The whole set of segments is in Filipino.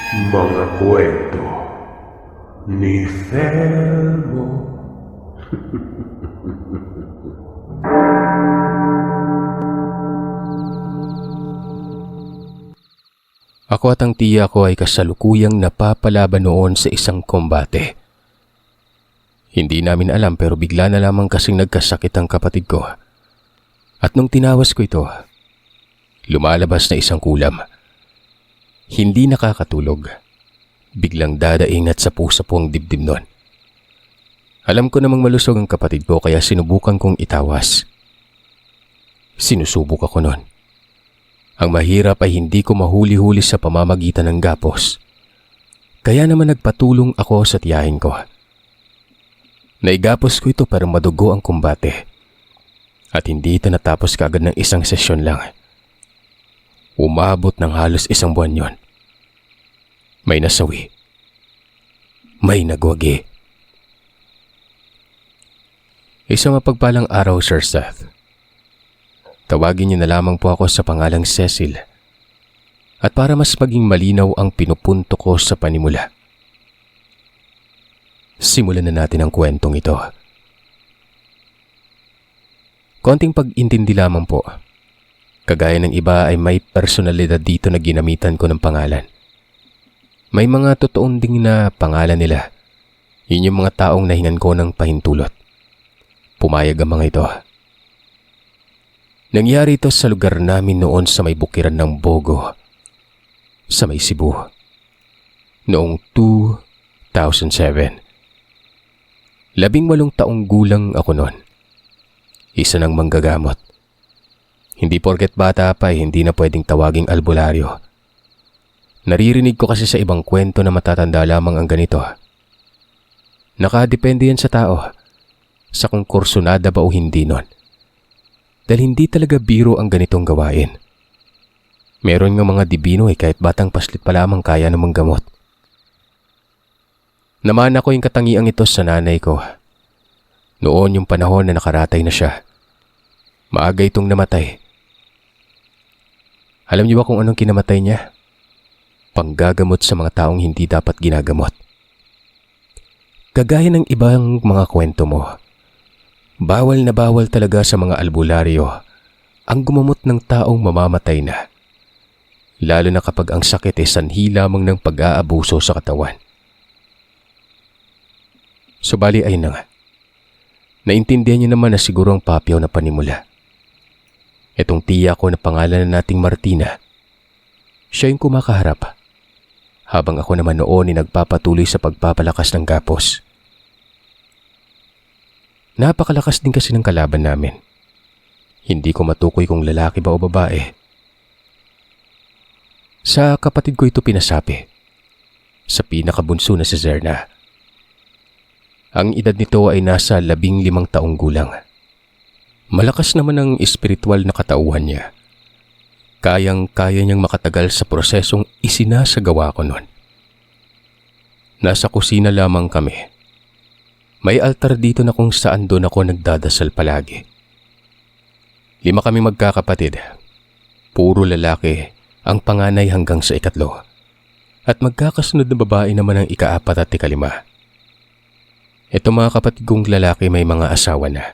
Mga kwento ni Fermo. Ako at ang tiya ko ay kasalukuyang napapalaban noon sa isang kombate. Hindi namin alam pero bigla na lamang kasing nagkasakit ang kapatid ko. At nung tinawas ko ito, lumalabas na isang kulam. Hindi nakakatulog. Biglang dadaing at sapu-sapu ang dibdib nun. Alam ko namang malusog ang kapatid ko kaya sinubukan kong itawas. Sinusubok ako nun. Ang mahirap ay hindi ko mahuli-huli sa pamamagitan ng gapos. Kaya naman nagpatulong ako sa tiyahin ko. Naigapos ko ito para madugo ang kumbate. At hindi ito natapos kaagad ng isang sesyon lang. Umabot ng halos isang buwan yon. May nasawi. May nagwagi. Isang mapagpalang araw, Sir Seth. Tawagin niyo na lamang po ako sa pangalang Cecil. At para mas maging malinaw ang pinupunto ko sa panimula. Simulan na natin ang kwentong ito. Konting pag-intindi lamang po. Kagaya ng iba ay may personalidad dito na ginamitan ko ng pangalan. May mga totoong ding na pangalan nila. Yun yung mga taong nahingan ko ng pahintulot. Pumayag ang mga ito. Nangyari ito sa lugar namin noon sa may bukiran ng Bogo, sa may Cebu, noong 2007. 18 taong gulang ako noon. Isa ng manggagamot. Hindi porket bata pa ay hindi na pwedeng tawaging albularyo. Naririnig ko kasi sa ibang kwento na matatanda lamang ang ganito. Nakadepende yan sa tao, sa kung kursunada ba o hindi nun. Dahil hindi talaga biro ang ganitong gawain. Meron nga mga dibino kahit batang paslit pa lamang kaya namang gamot. Namana ko yung katangiang ito sa nanay ko. Noon yung panahon na nakaratay na siya. Maaga itong namatay. Alam niyo ba kung anong kinamatay niya? Panggagamot sa mga taong hindi dapat ginagamot. Kagaya ng ibang mga kwento mo. Bawal na bawal talaga sa mga albularyo ang gumamot ng taong mamamatay na. Lalo na kapag ang sakit ay sanhi lamang ng pag-aabuso sa katawan. Subali ay na nga. Naintindihan niyo naman na siguro ang papyaw na panimula. Etong tiya ko na pangalan na nating Martina, siya yung kumakaharap. Habang ako naman noon ay nagpapatuloy sa pagpapalakas ng gapos. Napakalakas din kasi ng kalaban namin. Hindi ko matukoy kung lalaki ba o babae. Sa kapatid ko ito pinasapi. Sa pinakabunso na si Zerna. Ang edad nito ay nasa 15 taong gulang. Malakas naman ang espiritual na katauhan niya. Kayang-kaya niyang makatagal sa prosesong isinasagawa ko noon. Nasa kusina lamang kami. May altar dito na kung saan doon ako nagdadasal palagi. 5 kami magkakapatid. Puro lalaki ang panganay hanggang sa 3. At magkakasunod na babae naman ang 4 at 5. Ito mga kapatid kong lalaki may mga asawa na.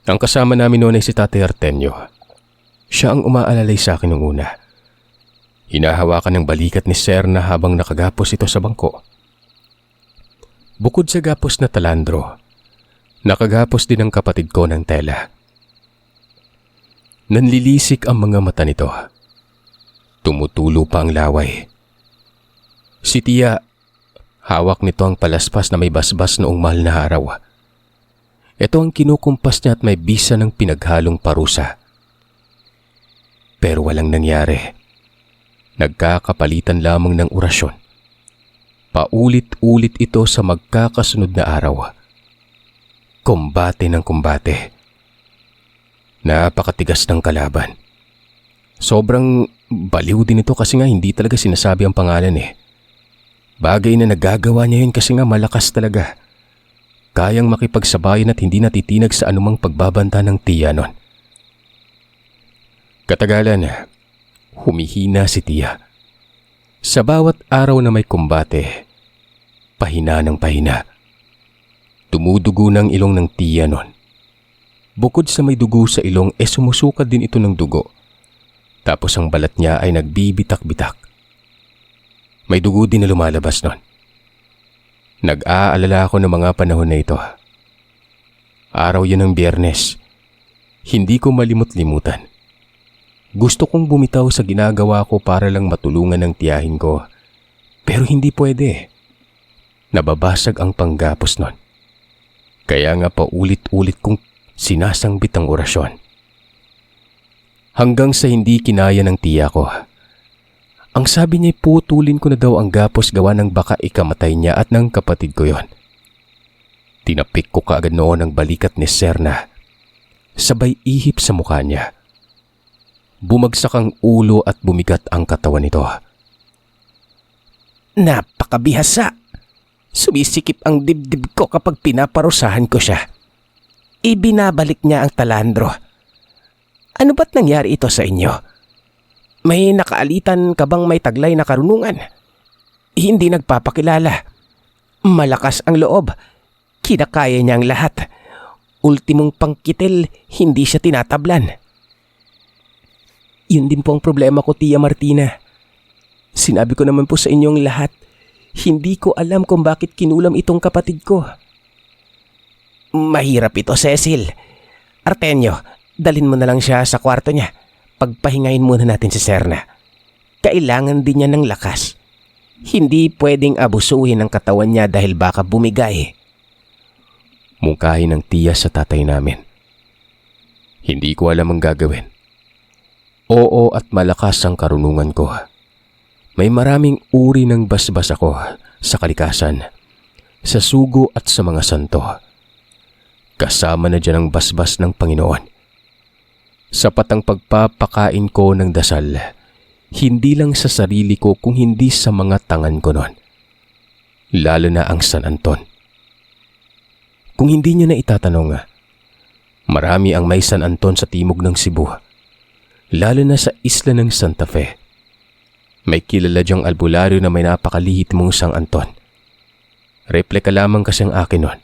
Ang kasama namin noon ay si Tatay Artenio. Siya ang umaalalay sa akin nung una. Hinahawakan ng balikat ni Serna habang nakagapos ito sa bangko. Bukod sa gapos na talandro, nakagapos din ang kapatid ko ng tela. Nanlilisik ang mga mata nito. Tumutulo pa ang laway. Si Tia, hawak nito ang palaspas na may basbas noong mahal na araw. Ito ang kinukumpas niya at may bisa ng pinaghalong parusa. Pero walang nangyari. Nagkakapalitan lamang ng orasyon. Paulit-ulit ito sa magkakasunod na araw. Kumbate ng kumbate. Napakatigas ng kalaban. Sobrang baliw din ito kasi nga hindi talaga sinasabi ang pangalan eh. Bagay na nagagawa niya yun kasi nga malakas talaga. Kayang makipagsabayan at hindi natitinag sa anumang pagbabanta ng tiya nun. Katagalan, humihina si Tia. Sa bawat araw na may kumbate, pahina ng pahina. Tumudugo ng ilong ng tiya nun. Bukod sa may dugo sa ilong, sumusukat din ito ng dugo. Tapos ang balat niya ay nagbibitak-bitak. May dugo din na lumalabas nun. Nag-aalala ako ng mga panahon na ito. Araw yun ng Biyernes. Hindi ko malimot-limutan. Gusto kong bumitaw sa ginagawa ko para lang matulungan ng tiyahin ko. Pero hindi pwede. Nababasag ang panggapos nun. Kaya nga paulit-ulit kong sinasangbit ang orasyon. Hanggang sa hindi kinaya ng tiya ko. Ang sabi niya, putulin ko na daw ang gapos gawa ng baka ikamatay niya at ng kapatid ko yon. Tinapik ko kaagad noon ang balikat ni Serna. Sabay ihip sa mukha niya. Bumagsak ang ulo at bumigat ang katawan nito. Napakabihasa! Sumisikip ang dibdib ko kapag pinaparusahan ko siya. Ibinabalik niya ang talandro. Ano ba't nangyari ito sa inyo? May nakaalitan ka bang may taglay na karunungan? Hindi nagpapakilala. Malakas ang loob. Kinakaya niya ang lahat. Ultimong pangkitil, hindi siya tinatablan. Yun din po ang problema ko, Tia Martina. Sinabi ko naman po sa inyong lahat, hindi ko alam kung bakit kinulam itong kapatid ko. Mahirap ito, Cecil. Artenio, dalhin mo na lang siya sa kwarto niya. Pagpahingayin muna natin si Serna. Kailangan din niya ng lakas. Hindi pwedeng abusuhin ang katawan niya dahil baka bumigay. Mungkahi ng tiya sa tatay namin. Hindi ko alam ang gagawin. Oo at malakas ang karunungan ko. May maraming uri ng basbas ako sa kalikasan, sa sugo at sa mga santo. Kasama na dyan ang basbas ng Panginoon. Sapat ang pagpapakain ko ng dasal, hindi lang sa sarili ko kung hindi sa mga tangan ko noon. Lalo na ang San Anton. Kung hindi niyo na itatanong, marami ang may San Anton sa timog ng Cebu. Lalo na sa isla ng Santa Fe. May kilala diyang albularyo na may napakalihit mong San Anton. Replika lamang kasi ang akin nun.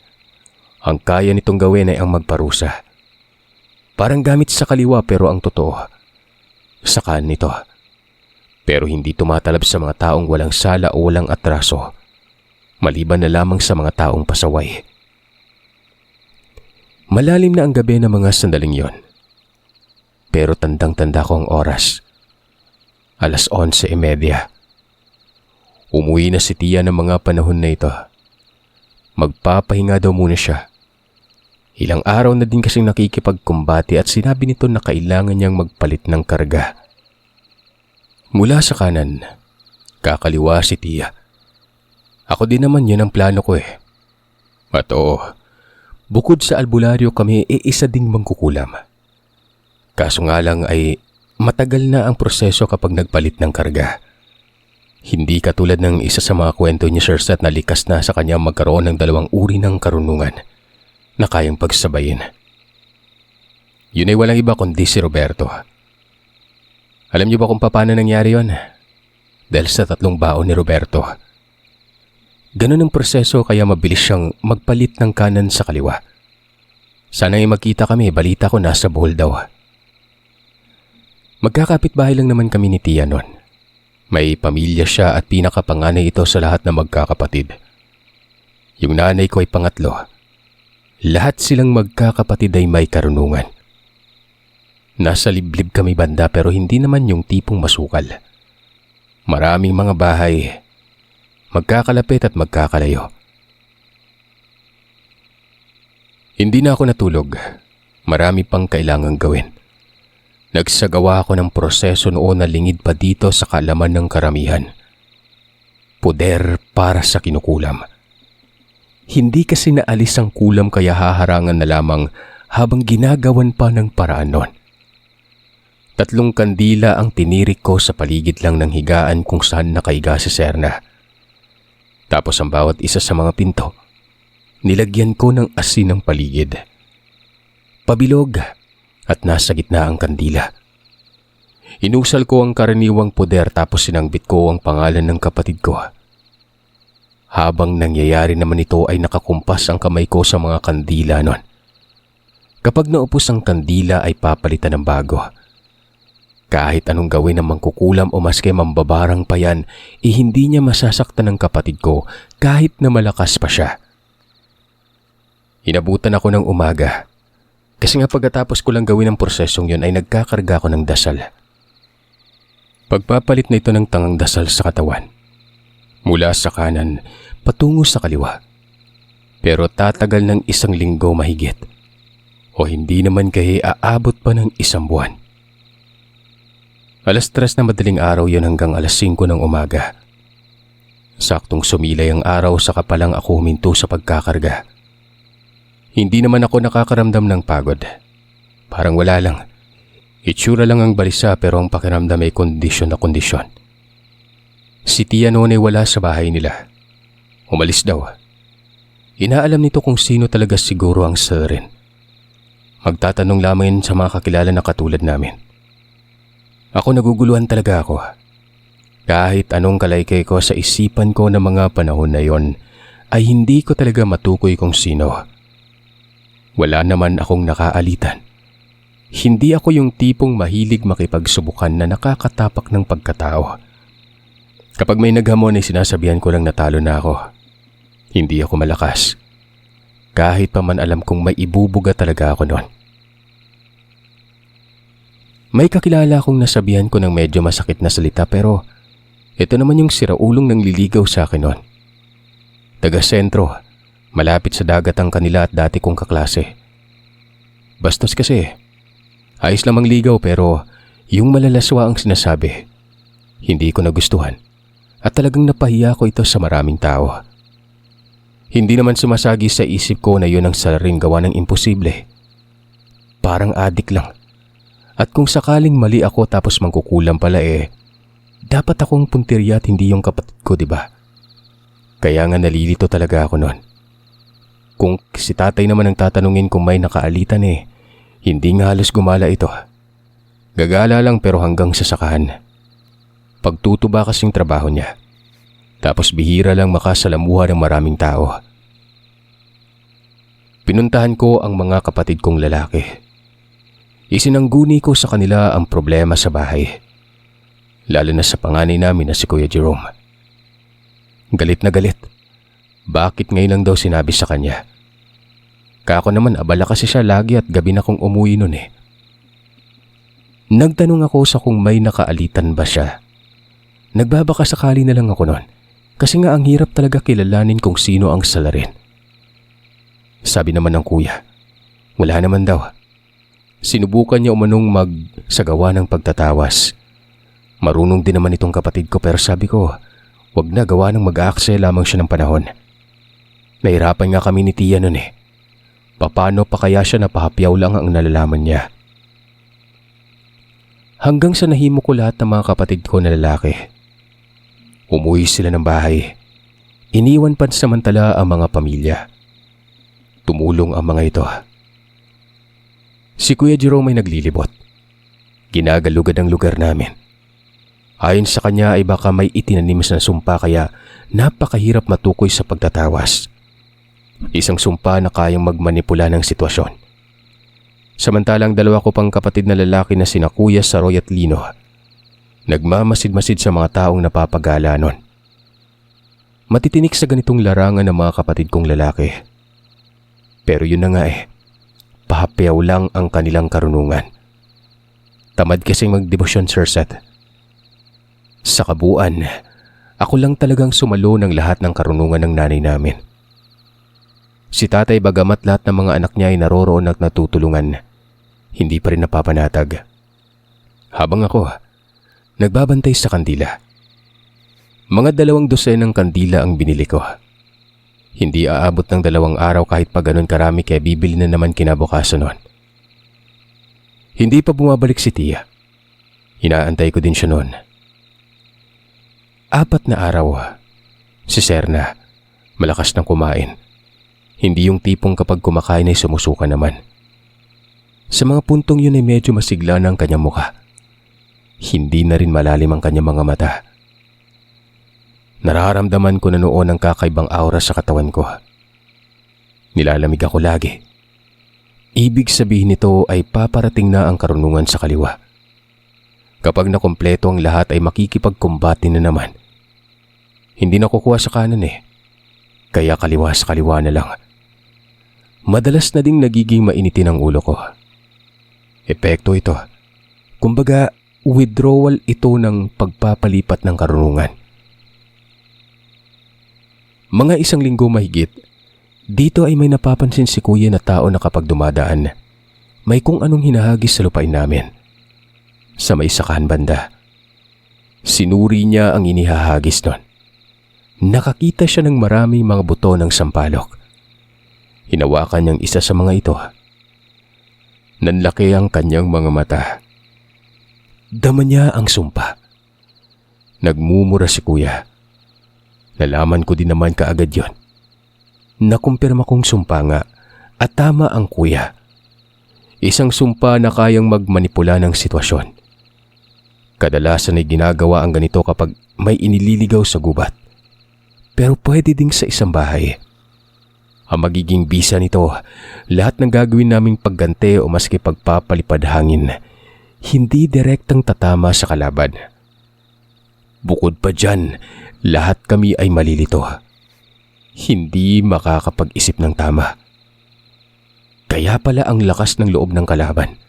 Ang kaya nitong gawin ay ang magparusa. Parang gamit sa kaliwa pero ang totoo, sa kanan nito. Pero hindi tumatalab sa mga taong walang sala o walang atraso, maliban na lamang sa mga taong pasaway. Malalim na ang gabi ng mga sandaling yon. Pero tandang-tanda ko ang oras. 11:30. Umuwi na si Tia ng mga panahon na ito. Magpapahinga daw muna siya. Ilang araw na din kasing nakikipagkumbate at sinabi nito na kailangan niyang magpalit ng karga. Mula sa kanan, kakaliwa si Tia. Ako din naman yun ang plano ko eh. At oo, bukod sa albularyo kami isa ding mangkukulam. Kaso nga lang ay matagal na ang proseso kapag nagpalit ng karga. Hindi katulad ng isa sa mga kwento ni Sir Seth na likas na sa kanya magkaroon ng dalawang uri ng karunungan na kayang pagsabayin. Yun ay walang iba kundi si Roberto. Alam niyo ba kung paano nangyari yon? Dahil sa 3 baon ni Roberto. Ganun ang proseso kaya mabilis siyang magpalit ng kanan sa kaliwa. Sana ay magkita kami, balita ko nasa Bohol daw. Magkakapitbahay lang naman kami ni Tia noon. May pamilya siya at pinakapanganay ito sa lahat ng magkakapatid. Yung nanay ko ay pangatlo. Lahat silang magkakapatid ay may karunungan. Nasa liblib kami banda pero hindi naman yung tipong masukal. Maraming mga bahay, magkakalapit at magkakalayo. Hindi na ako natulog. Marami pang kailangang gawin. Nagsagawa ako ng proseso noon na lingid pa dito sa kaalaman ng karamihan. Poder para sa kinukulam. Hindi kasi naalis ang kulam kaya haharangan na lamang habang ginagawan pa ng paraan nun. 3 kandila ang tinirik ko sa paligid lang ng higaan kung saan nakaiga si Serna. Tapos ang bawat isa sa mga pinto, nilagyan ko ng asin ng paligid. Pabilog at nasa gitna ang kandila. Inusal ko ang karaniwang poder tapos sinangbit ko ang pangalan ng kapatid ko. Habang nangyayari naman ito ay nakakumpas ang kamay ko sa mga kandila nun. Kapag naupos ang kandila ay papalitan ng bago. Kahit anong gawin ng mangkukulam o maski mambabarang pa yan, hindi niya masasaktan ng kapatid ko kahit na malakas pa siya. Inabutan ako ng umaga. Kasi nga pagkatapos ko lang gawin ang prosesong yun ay nagkakarga ako ng dasal. Pagpapalit na ito ng tangang dasal sa katawan. Mula sa kanan, patungo sa kaliwa. Pero tatagal ng 1 linggo mahigit. O hindi naman kaya aabot pa ng 1 buwan. Alas 3 na madaling araw yun hanggang alas 5 ng umaga. Saktong sumilay ang araw saka pa lang ako huminto sa pagkakarga. Hindi naman ako nakakaramdam ng pagod. Parang wala lang. Itsura lang ang balisa pero ang pakiramdam ay kondisyon na kondisyon. Si Tia noon ay wala sa bahay nila. Umalis daw. Inaalam nito kung sino talaga siguro ang Selrin. Magtatanong lamang sa mga kakilala na katulad namin. Ako naguguluhan talaga ako. Kahit anong kalaykay ko sa isipan ko ng mga panahon na yon, ay hindi ko talaga matukoy kung sino. Wala naman akong nakaalitan. Hindi ako yung tipong mahilig makipagsubukan na nakakatapak ng pagkatao. Kapag may naghamon ay sinasabihan ko lang natalo na ako. Hindi ako malakas. Kahit pa man alam kong may ibubuga talaga ako noon. May kakilala akong nasabihan ko ng medyo masakit na salita pero ito naman yung siraulong nang liligaw sa akin noon. Taga-sentro, malapit sa dagat ang kanila at dati kong kaklase. Bastos kasi. Ayos lamang ligaw pero yung malalaswa ang sinasabi. Hindi ko nagustuhan at talagang napahiya ko ito sa maraming tao. Hindi naman sumasagi sa isip ko na yun ang salaring gawa ng imposible. Parang adik lang. At kung sakaling mali ako tapos mangkukulam pala dapat akong puntirya at hindi yung kapatid ko, diba? Kaya nga nalilito talaga ako noon. Kung si tatay naman ang tatanungin kung may nakaalitan hindi nga halos gumala ito. Gagala lang pero hanggang sa sakahan. Pagtutuba kasing trabaho niya. Tapos bihira lang makasalamuha ng maraming tao. Pinuntahan ko ang mga kapatid kong lalaki. Isinangguni ko sa kanila ang problema sa bahay. Lalo na sa panganay namin na si Kuya Jerome. Galit na galit. Bakit ngayon lang daw sinabi sa kanya? Kako naman abala kasi siya lagi at gabi na kong umuwi nun Nagtanong ako sa kung may nakaalitan ba siya. Nagbabaka sakali na lang ako nun. Kasi nga ang hirap talaga kilalanin kung sino ang salarin. Sabi naman ng kuya, wala naman daw. Sinubukan niya umanong magsagawa ng pagtatawas. Marunong din naman itong kapatid ko pero sabi ko, wag na gawa ng mag-aaksaya lamang siya ng panahon. Nahirapan nga kami ni Tia nun Paano pa kaya siya napahapyaw lang ang nalalaman niya? Hanggang sa nahimo ko lahat ng mga kapatid ko na lalaki. Umuwi sila ng bahay. Iniwan pansamantala ang mga pamilya. Tumulong ang mga ito. Si Kuya Jerome ay naglilibot. Ginagalugad ang lugar namin. Ayon sa kanya ay baka may itinanim na sumpa kaya napakahirap matukoy sa pagtatawas. Isang sumpa na kayang magmanipula ng sitwasyon. Samantalang dalawa ko pang kapatid na lalaki na sina Kuya Saroy at Lino, nagmamasid-masid sa mga taong napapagala nun. Matitinik sa ganitong larangan ng mga kapatid kong lalaki. Pero yun na nga pahapyaw lang ang kanilang karunungan. Tamad kasing magdebosyon, Sir Seth. Sa kabuuan, ako lang talagang sumalo ng lahat ng karunungan ng nanay namin. Si tatay bagamat lahat ng mga anak niya ay naroroon at natutulungan, hindi pa rin napapanatag. Habang ako, nagbabantay sa kandila. Mga 2 dosenang kandila ang binili ko. Hindi aabot ng 2 araw kahit pa ganun karami kaya bibili na naman kinabukasan nun. Hindi pa bumabalik si Tia. Inaantay ko din siya noon. 4 na araw. Si Serna, malakas ng kumain. Hindi yung tipong kapag kumakain ay sumusuka naman. Sa mga puntong yun ay medyo masigla na ang kanyang mukha. Hindi na rin malalim ang kanyang mga mata. Nararamdaman ko na noon ang kakaibang aura sa katawan ko. Nilalamig ako lagi. Ibig sabihin nito ay paparating na ang karunungan sa kaliwa. Kapag nakumpleto ang lahat ay makikipagkumbati na naman. Hindi nakukuha sa kanan kaya kaliwa sa kaliwa na lang. Madalas na ding nagiging mainitin ang ulo ko. Epekto ito. Kumbaga, withdrawal ito ng pagpapalipat ng karunungan. Mga 1 linggo mahigit, dito ay may napapansin si kuya na tao na kapag dumadaan, may kung anong hinahagis sa lupain namin. Sa may sakahan banda. Sinuri niya ang inihahagis nun. Nakakita siya ng maraming mga buto ng sampalok. Hinawakan niyang isa sa mga ito. Nanlaki ang kanyang mga mata. Dama niya ang sumpa. Nagmumura si kuya. Nalaman ko din naman kaagad yon. Nakumpirma kong sumpa nga at tama ang kuya. Isang sumpa na kayang magmanipula ng sitwasyon. Kadalasan ay ginagawa ang ganito kapag may inililigaw sa gubat. Pero pwede ding sa isang bahay. Ang magiging bisa nito, lahat ng gagawin naming paggante o maski pagpapalipad hangin, hindi direktang tatama sa kalaban. Bukod pa dyan, lahat kami ay malilito. Hindi makakapag-isip ng tama. Kaya pala ang lakas ng loob ng kalaban.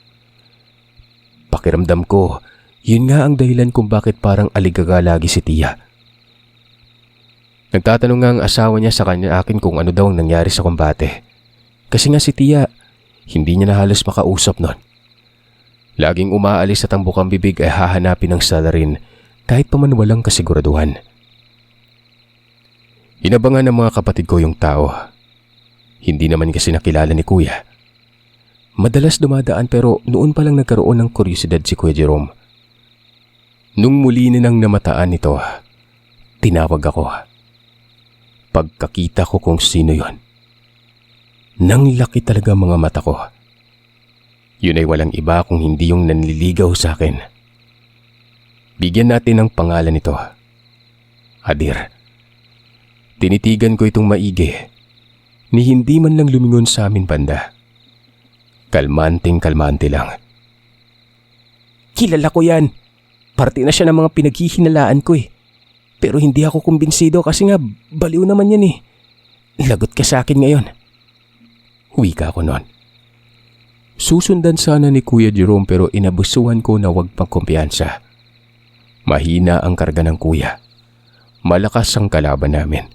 Pakiramdam ko, yun nga ang dahilan kung bakit parang aligaga lagi si Tia. Nagtatanong nga ang asawa niya sa kanya akin kung ano daw ang nangyari sa kumbate. Kasi nga si Tia, hindi niya na halos makausap nun. Laging umaalis at ang bukang bibig ay hahanapin ng salarin kahit pa man walang kasiguraduhan. Inabangan ng mga kapatid ko yung tao. Hindi naman kasi nakilala ni kuya. Madalas dumadaan pero noon pa lang nagkaroon ng kuryosidad si Kuya Jerome. Nung muli ninang namataan nito, tinawag ako. Pagkakita ko kung sino yon, nang laki talaga mga mata ko. Yun ay walang iba kung hindi yung nanliligaw sa akin. Bigyan natin ng pangalan nito. Adir. Tinitigan ko itong maigi, ni hindi man lang lumingon sa amin banda. Kalmante lang. Kilala ko yan. Parte na siya ng mga pinaghihinalaan ko Pero hindi ako kumbinsido kasi nga baliw naman yan Lagot ka sa akin ngayon. Wika ko noon. Susundan sana ni Kuya Jerome pero inabusuhan ko na wag pang kumpiyansa. Mahina ang karga ng kuya. Malakas ang kalaban namin.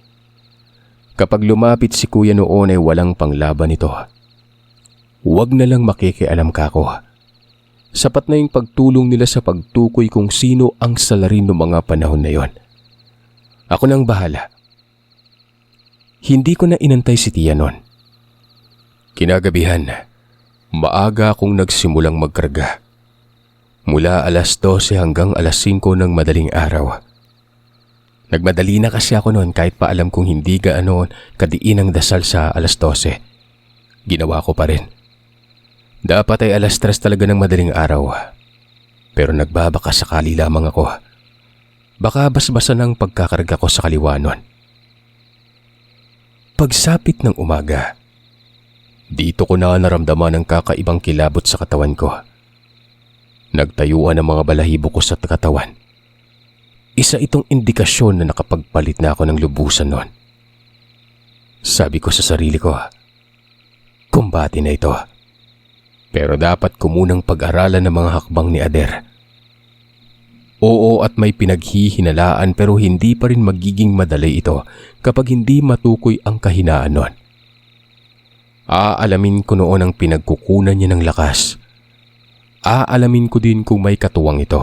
Kapag lumapit si kuya noon ay walang panglaban ito. Huwag na lang makikialam ka ko. Sapat na yung pagtulong nila sa pagtukoy kung sino ang salarin ng mga panahon na yon. Ako nang bahala. Hindi ko na inantay si Tia noon. Kinagabihan, maaga akong nagsimulang magkarga. Mula alas 12 hanggang alas 5 ng madaling araw. Nagmadali na kasi ako noon kahit pa alam kong hindi gaano kadiin ang dasal sa alas 12. Ginawa ko pa rin. Dapat ay alas 3 talaga ng madaling araw. Pero nagbabaka sakali lamang ako. Baka basbasan ang pagkakarga ko sa kaliwa noon. Pagsapit ng umaga, dito ko na naramdaman ang kakaibang kilabot sa katawan ko. Nagtayuan ang mga balahibo ko sa katawan. Isa itong indikasyon na nakapagpalit na ako ng lubusan noon. Sabi ko sa sarili ko, kumbati na ito. Pero dapat ko munang pag-aralan ng mga hakbang ni Ader. Oo at may pinaghihinalaan pero hindi pa rin magiging madali ito kapag hindi matukoy ang kahinaan noon. Aalamin ko noon ang pinagkukunan niya ng lakas. Aalamin ko din kung may katuwang ito.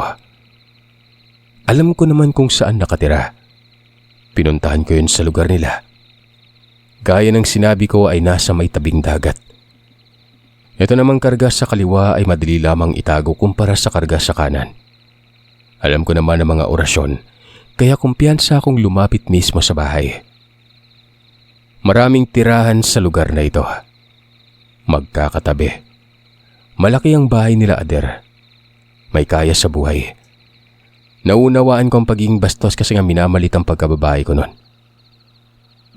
Alam ko naman kung saan nakatira. Pinuntahan ko yun sa lugar nila. Gaya ng sinabi ko ay nasa may tabing dagat. Ito namang karga sa kaliwa ay madali lamang itago kumpara sa karga sa kanan. Alam ko naman ang mga orasyon, kaya kumpiyansa akong lumapit mismo sa bahay. Maraming tirahan sa lugar na ito. Magkakatabi. Malaki ang bahay nila Ader. May kaya sa buhay. Naunawaan ko ang pagiging bastos kasi nga minamalit ang pagkababae ko noon.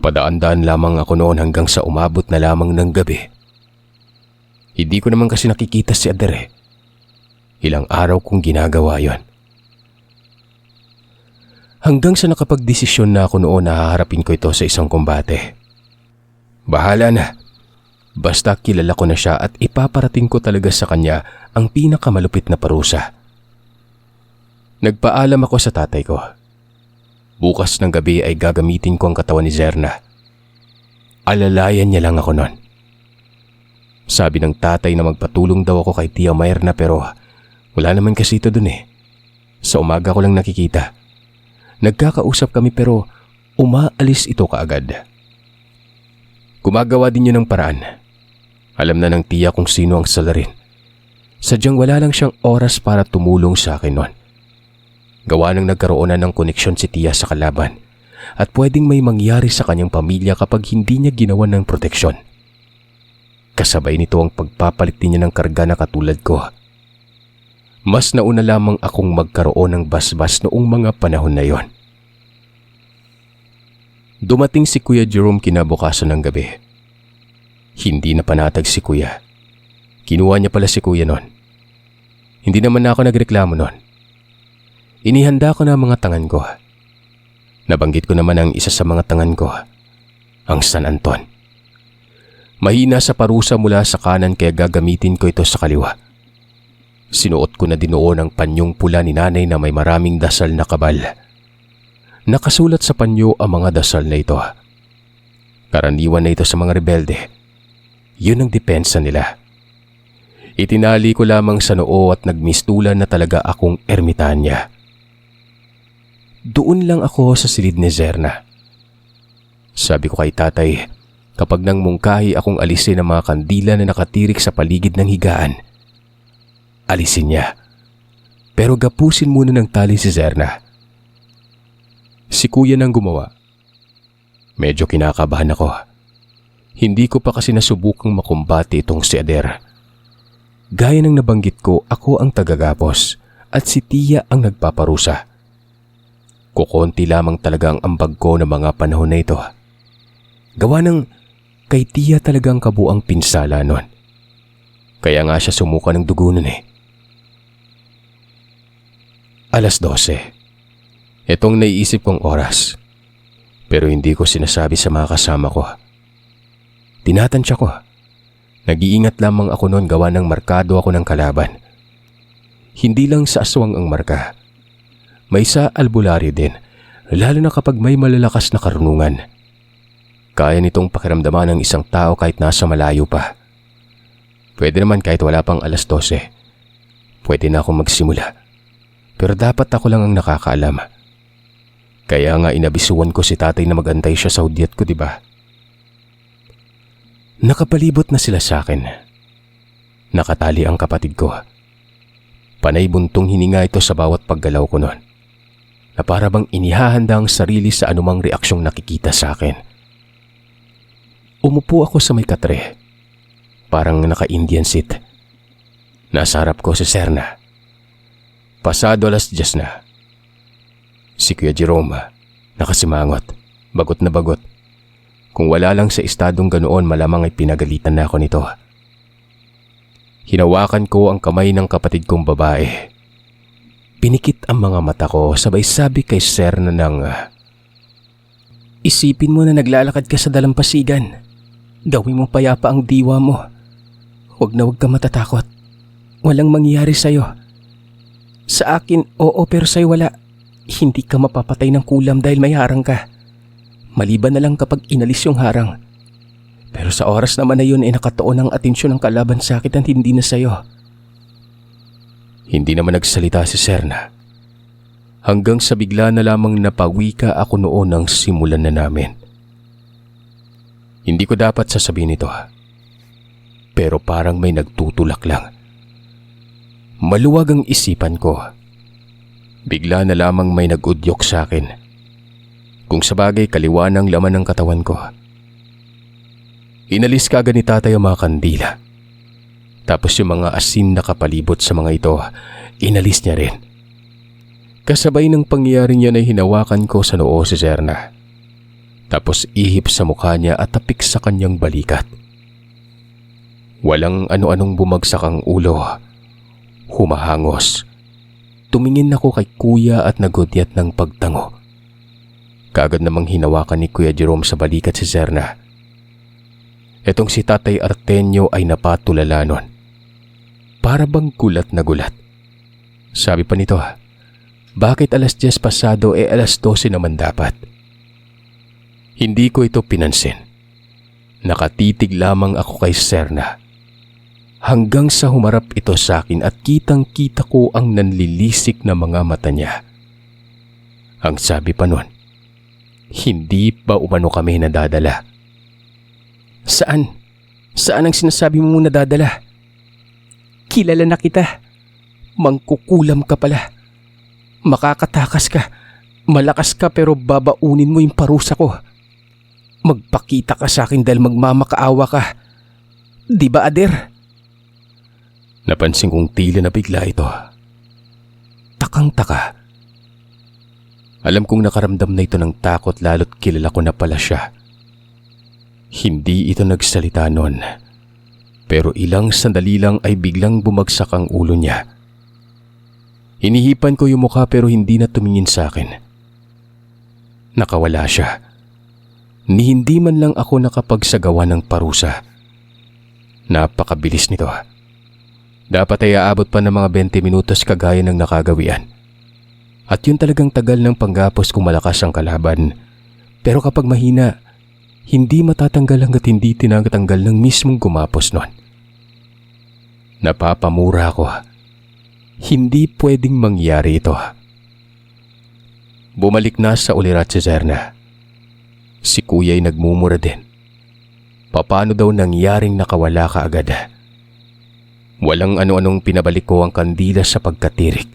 Padaan-daan lamang ako noon hanggang sa umabot na lamang ng gabi. Hindi ko naman kasi nakikita si Ader. Ilang araw kong ginagawa yon. Hanggang sa nakapagdesisyon na ako noon na haharapin ko ito sa isang kombate. Bahala na. Basta kilala ko na siya at ipaparating ko talaga sa kanya ang pinakamalupit na parusa. Nagpaalam ako sa tatay ko. Bukas ng gabi ay gagamitin ko ang katawan ni Zerna. Alalayan niya lang ako noon. Sabi ng tatay na magpatulong daw ako kay Tia Myrna pero wala naman kasi ito dun eh. Sa umaga ko lang nakikita. Nagkakausap kami pero umaalis ito kaagad. Gumagawa din yun ng paraan. Alam na ng tiya kung sino ang salarin. Sadyang wala lang siyang oras para tumulong sa akin noon. Gawa nang nagkaroon na ng koneksyon si tiya sa kalaban at pwedeng may mangyari sa kanyang pamilya kapag hindi niya ginawa ng proteksyon. Kasabay nito ang pagpapalit niya ng karga na katulad ko. Mas nauna lamang akong magkaroon ng basbas noong mga panahon na yon. Dumating si Kuya Jerome kinabukasan ng gabi. Hindi na panatag si Kuya. Kinuha niya pala si Kuya noon. Hindi naman ako nagreklamo noon. Inihanda ko na mga tangan ko. Nabanggit ko naman ang isa sa mga tangan ko, ang San Anton. Mahina sa parusa mula sa kanan kaya gagamitin ko ito sa kaliwa. Sinuot ko na din noon ang panyong pula ni nanay na may maraming dasal na kabal. Nakasulat sa panyo ang mga dasal na ito. Karaniwan na ito sa mga rebelde. Yun ang depensa nila. Itinali ko lamang sa noo at nagmistulan na talaga akong ermitanya. Doon lang ako sa silid ni Zerna. Sabi ko kay tatay, kapag nang mungkahi akong alisin ang mga kandila na nakatirik sa paligid ng higaan, alisin niya. Pero gapusin muna ng tali si Zerna. Si Kuya nang gumawa. Medyo kinakabahan ako. Hindi ko pa kasi nasubukang makumbati itong si Ader. Gaya ng nabanggit ko, ako ang tagagapos at si Tia ang nagpaparusa. Kukonti lamang talaga ang ambag ko ng mga panahon na ito. Gawa ng kay Tia talagang kabuang pinsala nun. Kaya nga siya sumuka ng dugo nun eh. 12:00. Itong naiisip kong oras. Pero hindi ko sinasabi sa mga kasama ko. Tinatansya ko. Nag-iingat lamang ako noon gawa ng markado ako ng kalaban. Hindi lang sa aswang ang marka. May sa albularyo din, lalo na kapag may malalakas na karunungan. Kaya nitong pakiramdaman ng isang tao kahit nasa malayo pa. Pwede naman kahit wala pang 12:00. Pwede na akong magsimula. Pero dapat ako lang ang nakakaalam. Kaya nga inabisuan ko si tatay na magantay siya sa hudyat ko, diba? Nakapalibot na sila sa akin. Nakatali ang kapatid ko. Panay buntong hininga ito sa bawat paggalaw ko noon. Na para bang inihahanda ang sarili sa anumang reaksyong nakikita sa akin. Umupo ako sa may katre. Parang naka-Indian seat. Nasa harap ko si Zerna. Pasado 10:00 na. Si Kuya Jerome, nakasimangot, bagot na bagot. Kung wala lang sa estadong ganoon, malamang ay pinagalitan na ako nito. Hinawakan ko ang kamay ng kapatid kong babae. Pinikit ang mga mata ko, sabay sabi kay Zerna ng, "Isipin mo na naglalakad ka sa dalampasigan. Gawin mo payapa ang diwa mo. Huwag ka matatakot. Walang mangyayari sa'yo. Sa akin, oo, pero sa'yo wala. Hindi ka mapapatay ng kulam dahil may harang ka. Maliban na lang kapag inalis yung harang. Pero sa oras naman na yun ay nakatuon ang atensyon ng kalaban sa akin at hindi na sa'yo." Hindi naman nagsalita si Zerna. Hanggang sa bigla na lamang napawika ako noon ng simulan na namin. Hindi ko dapat sasabihin ito. Pero parang may nagtutulak lang. Maluwag ang isipan ko. Bigla na lamang may nag-udyok sa akin. Kung sabagay kaliwa ng laman ng katawan ko. Inalis kaagad ni tatay ang mga kandila. Tapos yung mga asin na kapalibot sa mga ito, inalis niya rin. Kasabay ng pangyayari niya ay hinawakan ko sa noo si Zerna. Tapos ihip sa mukha niya at tapik sa kanyang balikat. Walang ano-anong bumagsak ang ulo. Humahangos. Tumingin ako kay kuya at nagudyat ng pagtango. Kaagad namang hinawakan ni Kuya Jerome sa balikat si Zerna. Etong si Tatay Artenio ay napatulala nun. Para bang gulat na gulat. Sabi pa nito, bakit alas 10 pasado alas 12 naman dapat? Hindi ko ito pinansin. Nakatitig lamang ako kay Zerna. Hanggang sa humarap ito sa akin at kitang-kita ko ang nanlilisik na mga mata niya. Ang sabi pa nun, hindi pa umano kami nadadala. Saan? Saan ang sinasabi mo nadadala? Kilala na kita. Mangkukulam ka pala. Makakatakas ka. Malakas ka pero babaunin mo yung parusa ko. Magpakita ka sa akin dahil magmamakaawa ka. Di ba, Ader? Napansin kong tila na bigla ito. Takang-taka. Alam kong nakaramdam na ito ng takot lalo't kilala ko na pala siya. Hindi ito nagsalita nun. Pero ilang sandali lang ay biglang bumagsak ang ulo niya. Hinihipan ko yung mukha pero hindi na tumingin sa akin. Nakawala siya. Ni hindi man lang ako nakapagsagawa ng parusa. Napakabilis nito. Dapat ay aabot pa ng mga 20 minutos kagaya ng nakagawian. At yun talagang tagal ng panggapos kung malakas ang kalaban. Pero kapag mahina, hindi matatanggal hanggat hindi tinatanggal ng mismong gumapos nun. Napapamura ako. Hindi pwedeng mangyari ito. Bumalik na sa ulirat si Zerna. Si Kuya'y nagmumura din. Paano daw nangyaring nakawala ka agad? Walang ano-anong pinabalik ko ang kandila sa pagkatirik.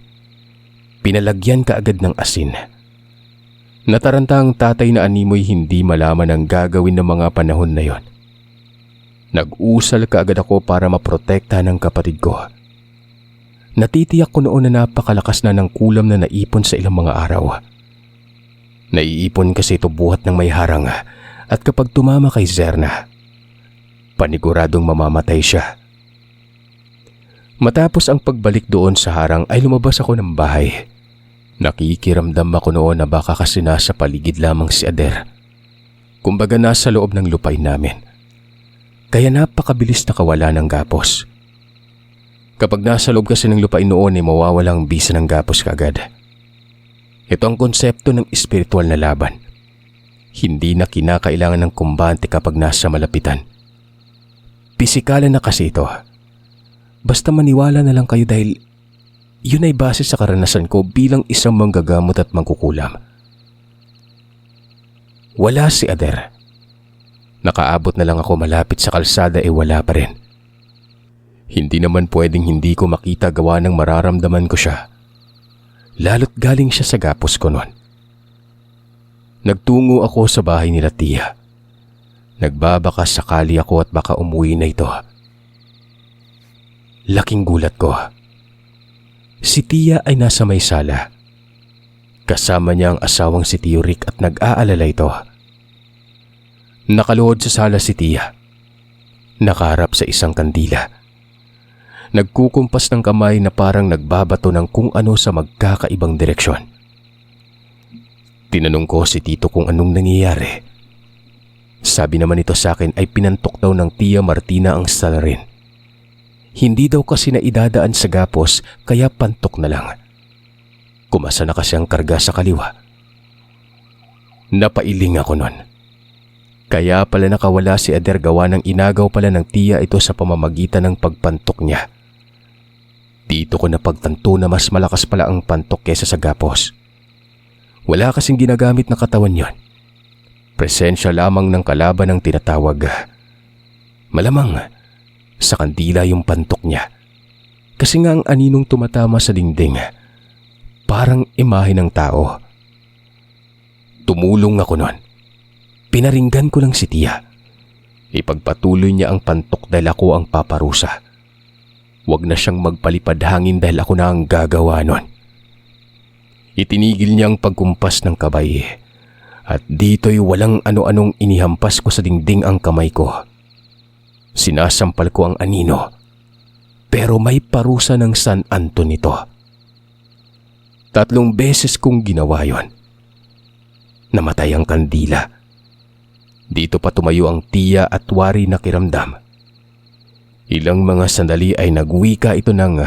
Pinalagyan ka agad ng asin. Nataranta ang tatay na animoy hindi malaman ang gagawin ng mga panahon na yon. Nag-usal ka agad ako para maprotekta ng kapatid ko. Natitiyak ko noon na napakalakas na ng kulam na naipon sa ilang mga araw. Naiipon kasi ito buhat ng may harang at kapag tumama kay Zerna, paniguradong mamamatay siya. Matapos ang pagbalik doon sa harang ay lumabas ako ng bahay. Nakikiramdam ako noon na baka kasi nasa paligid lamang si Ader. Kumbaga nasa loob ng lupay namin. Kaya napakabilis na kawala ng gapos. Kapag nasa loob kasi ng lupay noon ay mawawala ang bisa ng gapos kaagad. Ito ang konsepto ng espiritual na laban. Hindi na kinakailangan ng kumbante kapag nasa malapitan. Pisikalan na kasi ito. Basta maniwala na lang kayo dahil yun ay base sa karanasan ko bilang isang manggagamot at mangkukulam. Wala si Ader. Nakaabot na lang ako malapit sa kalsada wala pa rin. Hindi naman pwedeng hindi ko makita gawa ng mararamdaman ko siya. Lalo't galing siya sa gapos ko noon. Nagtungo ako sa bahay nila Tia. Nagbabaka sakali ako at baka umuwi na ito. Laking gulat ko. Si Tia ay nasa may sala. Kasama niya ang asawang si Tio Rick at nag-aalala ito. Nakaluhod sa sala si Tia. Nakaharap sa isang kandila. Nagkukumpas ng kamay na parang nagbabato ng kung ano sa magkakaibang direksyon. Tinanong ko si Tito kung anong nangyayari. Sabi naman ito sa akin ay pinantok daw ng Tia Martina ang salarin. Hindi daw kasi na idadaan sa gapos kaya pantok na lang. Kumasa na kasi ang karga sa kaliwa. Napailing ako nun. Kaya pala nakawala si Ader gawa ng inagaw pala ng Tia ito sa pamamagitan ng pagpantok niya. Dito ko napagtanto na mas malakas pala ang pantok kesa sa gapos. Wala kasing ginagamit na katawan yon. Presensya lamang ng kalaban ang tinatawag. Malamang sa kandila yung pantok niya. Kasi nga ang aninong tumatama sa dingding, parang imahe ng tao. Tumulong ako nun. Pinaringgan ko lang si Tia. Ipagpatuloy niya ang pantok dahil ako ang paparusa. Huwag na siyang magpalipad hangin dahil ako na ang gagawa nun. Itinigil niya ang pagkumpas ng kabay at dito'y walang ano-anong inihampas ko sa dingding ang kamay ko. Sinasampal ko ang anino pero may parusa ng San Anton nito. 3 beses kong ginawa yon. Namatay ang kandila. Dito pa tumayo ang tiya at wari na kiramdam. Ilang mga sandali ay nagwika ito ng,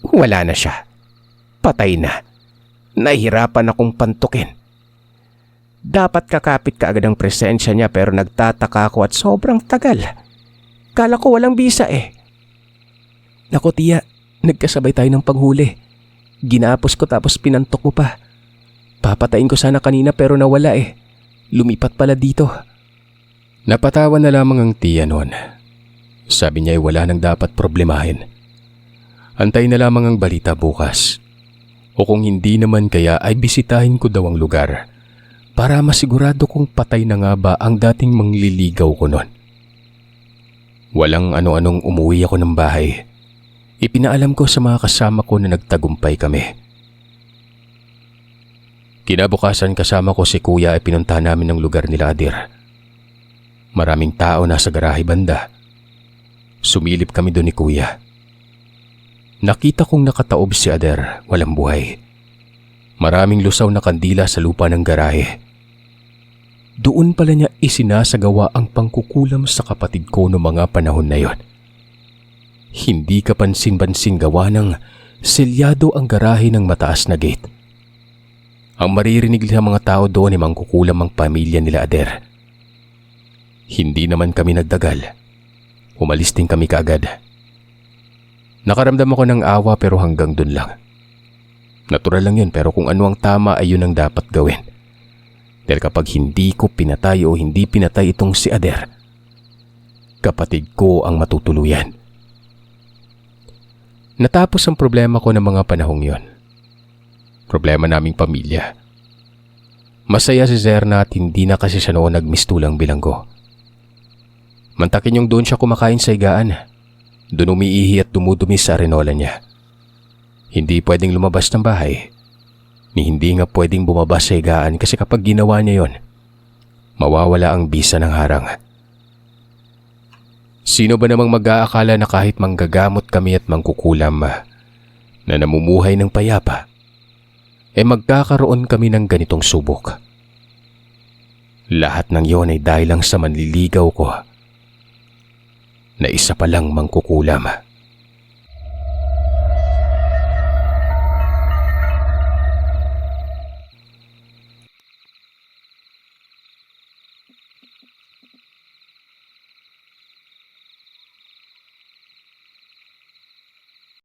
"Wala na siya. Patay na. Nahihirapan akong pantukin. Dapat kakapit ka agad ang presensya niya pero nagtataka ako at sobrang tagal. Kala ko walang bisa eh." "Naku tiya, nagkasabay tayo ng panghuli. Ginapos ko tapos pinantok mo pa. Papatayin ko sana kanina pero nawala eh. Lumipat pala dito." Napatawa na lamang ang tiya noon. Sabi niya ay wala nang dapat problemahin. Antay na lamang ang balita bukas. O kung hindi naman kaya ay bisitahin ko daw ang lugar para masigurado kong patay na nga ba ang dating mangliligaw ko noon. Walang ano-anong umuwi ako ng bahay. Ipinaalam ko sa mga kasama ko na nagtagumpay kami. Kinabukasan kasama ko si kuya ay pinuntahan namin ng lugar nila Adir. Maraming tao nasa garahe banda. Sumilip kami doon ni kuya. Nakita kong nakataob si Adir, walang buhay. Maraming lusaw na kandila sa lupa ng garahe. Doon pala niya isinasagawa ang pangkukulam sa kapatid ko noong mga panahon na yon. Hindi kapansin-pansin gawa ng selyado ang garahe ng mataas na gate. Ang maririnig ng mga tao doon ay mangkukulam ang pamilya nila Ader. Hindi naman kami nagdagal. Umalis din kami kaagad. Nakaramdam ako ng awa pero hanggang dun lang. Natural lang yun pero kung ano ang tama ay yun ang dapat gawin. Dahil kapag hindi ko pinatay o hindi pinatay itong si Ader, kapatid ko ang matutuluyan. Natapos ang problema ko ng mga panahong yon. Problema naming pamilya. Masaya si Zerna at hindi na kasi siya noon nagmistulang bilanggo. Mantakin yung doon siya kumakain sa higaan. Doon umiihi at dumudumi sa arenola niya. Hindi pwedeng lumabas ng bahay. Ni hindi nga pwedeng bumaba sa higaan kasi kapag ginawa niya yon, mawawala ang bisa ng harang. Sino ba namang mag-aakala na kahit manggagamot kami at mangkukulam na namumuhay ng payapa, magkakaroon kami ng ganitong subok? Lahat ng yon ay dahil lang sa manliligaw ko na isa palang mangkukulam.